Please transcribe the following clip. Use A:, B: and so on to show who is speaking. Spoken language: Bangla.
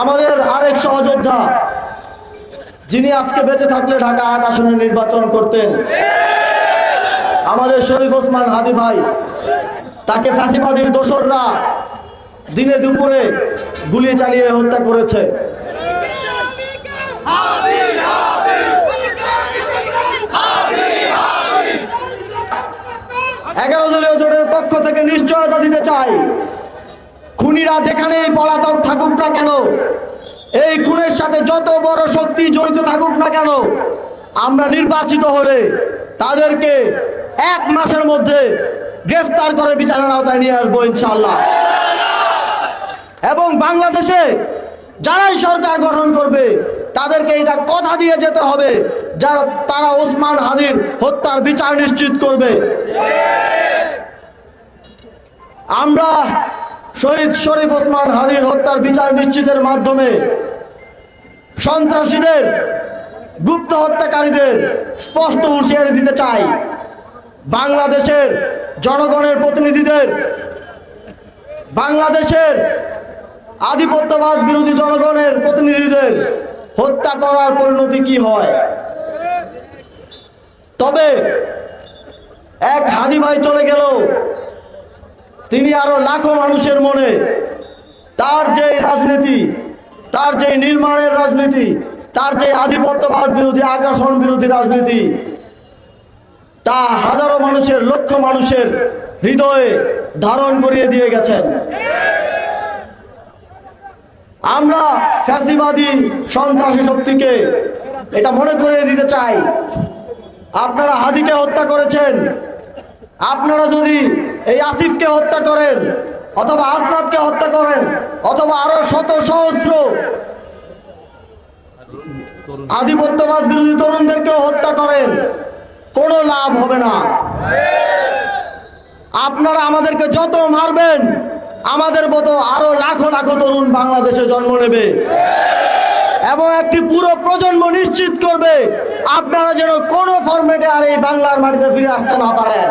A: আমাদের আরেক সহযোদ্ধা, যিনি আজকে বেঁচে থাকলে ঢাকা ৮ আসনে নির্বাচন করতেন, আমাদের শরীফ ওসমান হাদি ভাই, তাকে ফ্যাসিবাদীর দোসররা দিনে দুপুরে গুলি চালিয়ে হত্যা করেছে। 11 দলীয় জোটের পক্ষ থেকে নিশ্চয়তা দিতে চাই, খুনিরা যেখানেই পলাতক থাকুক না কেন, এই খুনের সাথে যত বড় শক্তি জড়িত থাকুক না কেন, আমরা নির্বাচিত হলে তাদেরকে 1 মাসের মধ্যে গ্রেফতার করে বিচারের আওতায় নিয়ে আসবো ইনশাআল্লাহ। এবং বাংলাদেশে যারাই সরকার গঠন করবে তাদেরকে এটা কথা দিয়ে যেতে হবে যারা তারা ওসমান হাদির হত্যার বিচার নিশ্চিত করবে। আমরা শহীদ শরীফ ওসমান হাদির হত্যার বিচার নিশ্চিতের মাধ্যমে সন্ত্রাসীদের, গুপ্ত হত্যাকারীদের স্পষ্ট হুঁশিয়ারি দিতে চাই, বাংলাদেশের জনগণের প্রতিনিধিদের, বাংলাদেশের আধিপত্যবাদ বিরোধী জনগণের প্রতিনিধিদের হত্যা করার পরিণতি কি হয়। তবে এক হাদি ভাই চলে গেল, তিনি আরো লাখো মানুষের মনে তার যে রাজনীতি, তার যে নির্মাণের রাজনীতি, তার যে আধিপত্যবাদ বিরোধী, আগ্রাসন বিরোধী রাজনীতি, তা হাজারো মানুষের, লক্ষ মানুষের হৃদয়ে ধারণ করিয়ে দিয়ে গেছেন। আমরা ফ্যাসিবাদী সন্ত্রাসী শক্তিকে এটা মনে করিয়ে দিতে চাই, আপনারা হাদিকে হত্যা করেছেন, আপনারা যদি এই আসিফকে হত্যা করেন অথবা আসনাদকে হত্যা করেন অথবা আরো শত সহস্র আধিপত্যবাদ বিরোধী তরুণদেরকেও হত্যা করেন, কোনো লাভ হবে না। আপনারা আমাদেরকে যত মারবেন আমাদের মতো আরো লাখো লাখো তরুণ বাংলাদেশে জন্ম নেবে এবং একটি পুরো প্রজন্ম নিশ্চিত করবে আপনারা যেন কোনো ফরম্যাটে আর এই বাংলার মাটিতে ফিরে আসতে না পারেন।